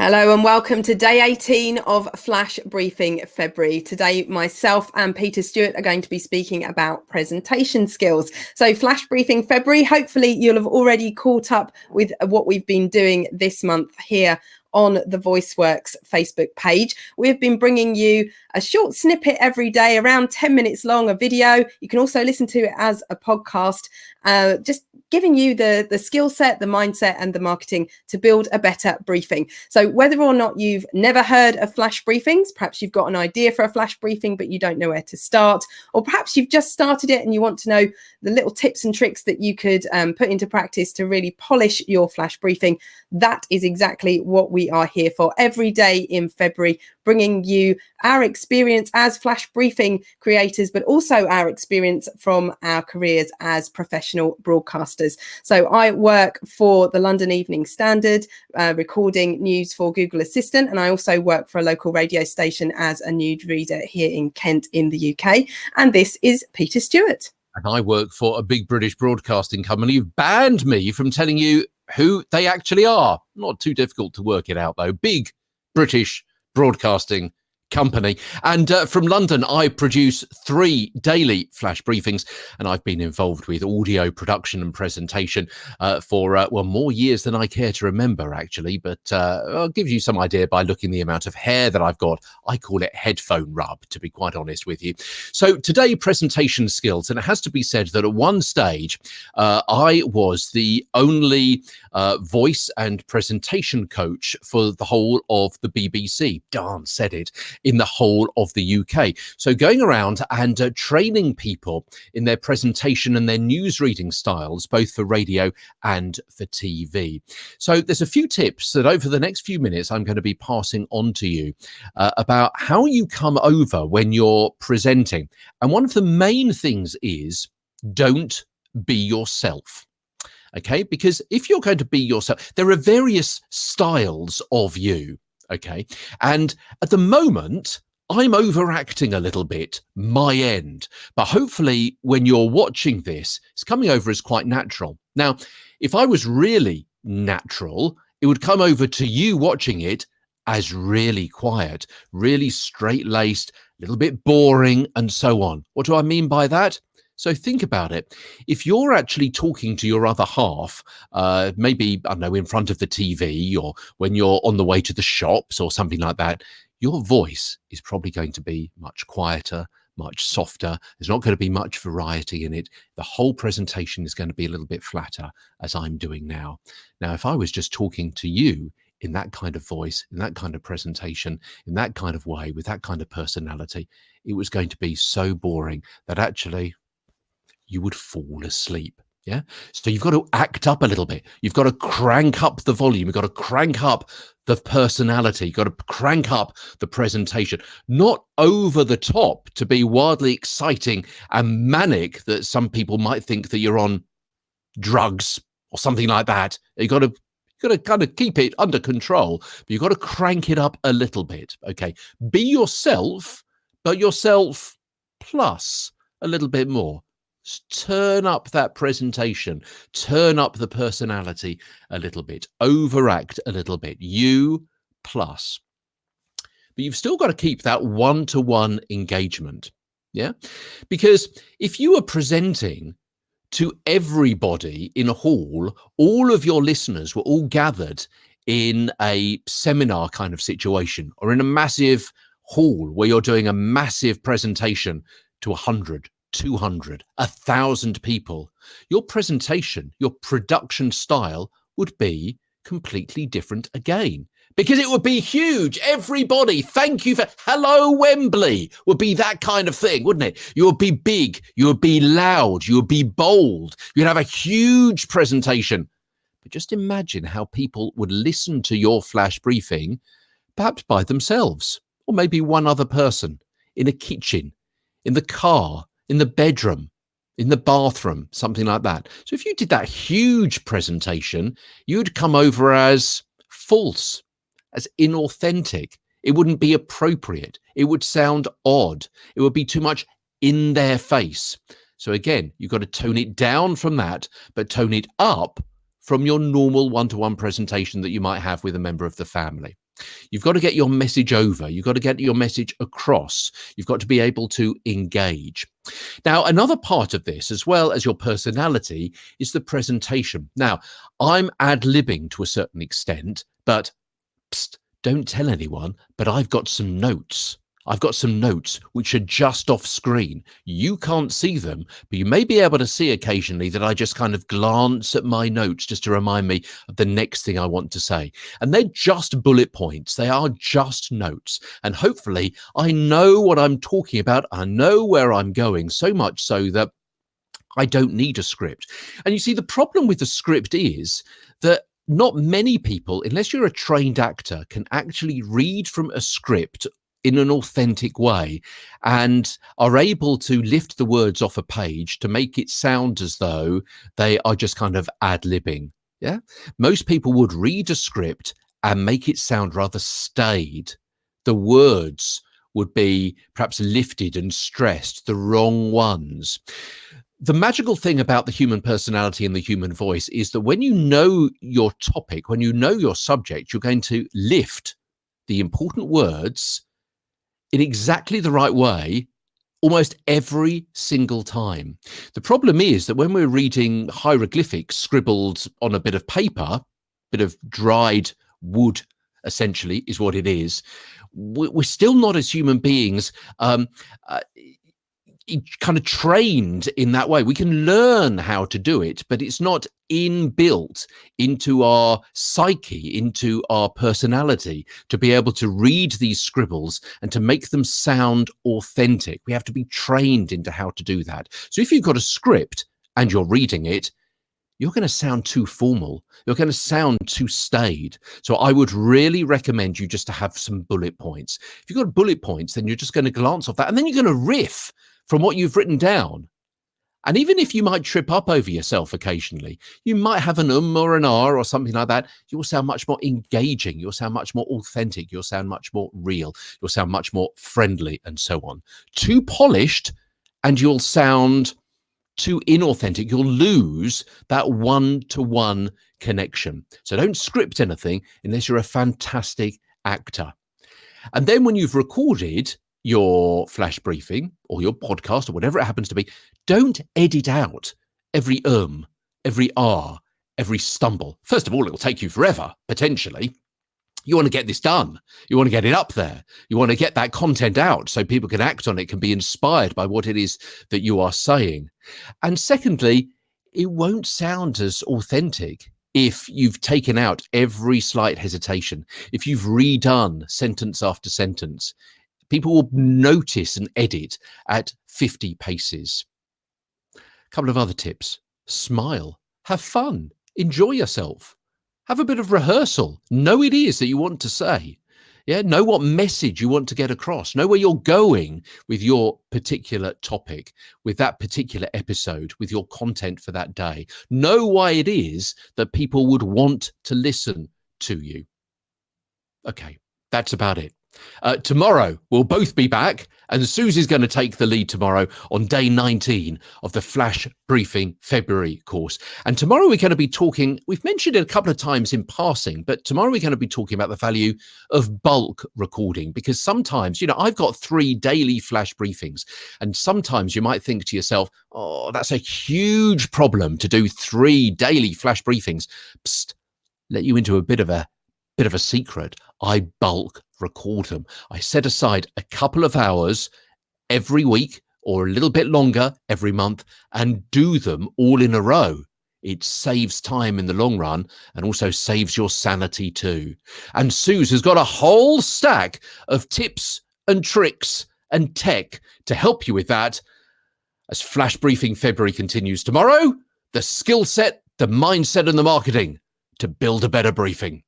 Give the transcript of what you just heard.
Hello and welcome to day 18 of Flash Briefing February. Today, myself and Peter Stewart are going to be speaking about presentation skills. So Flash Briefing February, hopefully you'll have already caught up with what we've been doing this month here on the VoiceWorks Facebook page. We've been bringing you a short snippet every day, around 10 minutes long, a video. You can also listen to it as a podcast, just giving you the skill set, the mindset and the marketing to build a better briefing. So whether or not you've never heard of flash briefings, perhaps you've got an idea for a flash briefing, but you don't know where to start, or perhaps you've just started it and you want to know the little tips and tricks that you could put into practice to really polish your flash briefing, that is exactly what we are here for every day in February, bringing you our experience as flash briefing creators, but also our experience from our careers as professional broadcasters. So I work for the London Evening Standard, recording news for Google Assistant, and I also work for a local radio station as a news reader here in Kent in the UK. And this is Peter Stewart. And I work for a big British broadcasting company who've banned me from telling you who they actually are. Not too difficult to work it out, though. Big British broadcasting company. And from London, I produce 3 daily flash briefings, and I've been involved with audio production and presentation for more years than I care to remember, actually. But I'll give you some idea by looking at the amount of hair that I've got. I call it headphone rub, to be quite honest with you. So today, presentation skills, and it has to be said that at one stage, I was the only voice and presentation coach for the whole of the BBC. Darn said it. In the whole of the UK. So going around and training people in their presentation and their news reading styles, both for radio and for TV. So there's a few tips that over the next few minutes I'm going to be passing on to you about how you come over when you're presenting. And one of the main things is don't be yourself. Okay, because if you're going to be yourself, there are various styles of you. Okay. And at the moment, I'm overacting a little bit, my end. But hopefully when you're watching this, it's coming over as quite natural. Now, if I was really natural, it would come over to you watching it as really quiet, really straight-laced, a little bit boring, and so on. What do I mean by that? So think about it. If you're actually talking to your other half, maybe, I don't know, in front of the TV or when you're on the way to the shops or something like that, your voice is probably going to be much quieter, much softer. There's not going to be much variety in it. The whole presentation is going to be a little bit flatter, as I'm doing now. Now, if I was just talking to you in that kind of voice, in that kind of presentation, in that kind of way, with that kind of personality, it was going to be so boring that actually you would fall asleep. Yeah. So you've got to act up a little bit. You've got to crank up the volume. You've got to crank up the personality. You've got to crank up the presentation, not over the top to be wildly exciting and manic that some people might think that you're on drugs or something like that. You've got to kind of keep it under control, but you've got to crank it up a little bit. Okay. Be yourself, but yourself plus a little bit more. Turn up that presentation, turn up the personality a little bit, overact a little bit, you plus. But you've still got to keep that one-to-one engagement, yeah? Because if you are presenting to everybody in a hall, all of your listeners were all gathered in a seminar kind of situation or in a massive hall where you're doing a massive presentation to 100, 200, 1,000 people, your presentation, your production style would be completely different again, because it would be huge. Everybody, thank you for, hello Wembley, would be that kind of thing, wouldn't it? You would be big, you would be loud, you would be bold, you'd have a huge presentation. But just imagine how people would listen to your flash briefing, perhaps by themselves, or maybe one other person, in a kitchen, in the car, in the bedroom, in the bathroom, something like that. So if you did that huge presentation, you'd come over as false, as inauthentic. It wouldn't be appropriate. It would sound odd. It would be too much in their face. So again, you've got to tone it down from that, but tone it up from your normal one-to-one presentation that you might have with a member of the family. You've got to get your message over. You've got to get your message across. You've got to be able to engage. Now, another part of this, as well as your personality, is the presentation. Now, I'm ad-libbing to a certain extent, but don't tell anyone, but I've got some notes. I've got some notes which are just off screen. You can't see them, but you may be able to see occasionally that I just kind of glance at my notes just to remind me of the next thing I want to say. And they're just bullet points. They are just notes. And hopefully I know what I'm talking about. I know where I'm going, so much so that I don't need a script. And you see, the problem with the script is that not many people, unless you're a trained actor, can actually read from a script in an authentic way and are able to lift the words off a page to make it sound as though they are just kind of ad-libbing. Yeah, most people would read a script and make it sound rather staid. The words would be perhaps lifted and stressed, the wrong ones. The magical thing about the human personality and the human voice is that when you know your topic, when you know your subject, you're going to lift the important words in exactly the right way almost every single time. The problem is that when we're reading hieroglyphics scribbled on a bit of paper, bit of dried wood, essentially, is what it is, we're still not, as human beings, kind of trained in that way. We can learn how to do it, but it's not inbuilt into our psyche, into our personality, to be able to read these scribbles and to make them sound authentic. We have to be trained into how to do that. So if you've got a script and you're reading it, you're going to sound too formal. You're going to sound too staid. So I would really recommend you just to have some bullet points. If you've got bullet points, then you're just going to glance off that, and then you're going to riff from what you've written down. And even if you might trip up over yourself occasionally, you might have an or an R or something like that, you'll sound much more engaging. You'll sound much more authentic. You'll sound much more real. You'll sound much more friendly and so on. Too polished and you'll sound too inauthentic. You'll lose that one-to-one connection. So don't script anything unless you're a fantastic actor. And then when you've recorded your flash briefing or your podcast or whatever it happens to be, don't edit out every every R, every stumble. First of all, it will take you forever, potentially. You want to get this done. You want to get it up there. You want to get that content out so people can act on it, can be inspired by what it is that you are saying. And secondly, it won't sound as authentic if you've taken out every slight hesitation, if you've redone sentence after sentence. People will notice and edit at 50 paces. A couple of other tips. Smile. Have fun. Enjoy yourself. Have a bit of rehearsal. Know it is that you want to say. Yeah, know what message you want to get across. Know where you're going with your particular topic, with that particular episode, with your content for that day. Know why it is that people would want to listen to you. Okay, that's about it. Tomorrow we'll both be back, and Suze is going to take the lead tomorrow on day 19 of the Flash Briefing February course. And tomorrow we're going to be talking, we've mentioned it a couple of times in passing, but tomorrow we're going to be talking about the value of bulk recording, because sometimes, I've got 3 daily flash briefings, and sometimes you might think to yourself, oh, that's a huge problem to do 3 daily flash briefings. Psst, let you into a bit of a secret. I bulk record them. I set aside a couple of hours every week or a little bit longer every month and do them all in a row. It saves time in the long run and also saves your sanity too. And Suze has got a whole stack of tips and tricks and tech to help you with that. As Flash Briefing February continues tomorrow, the skill set, the mindset and the marketing to build a better briefing.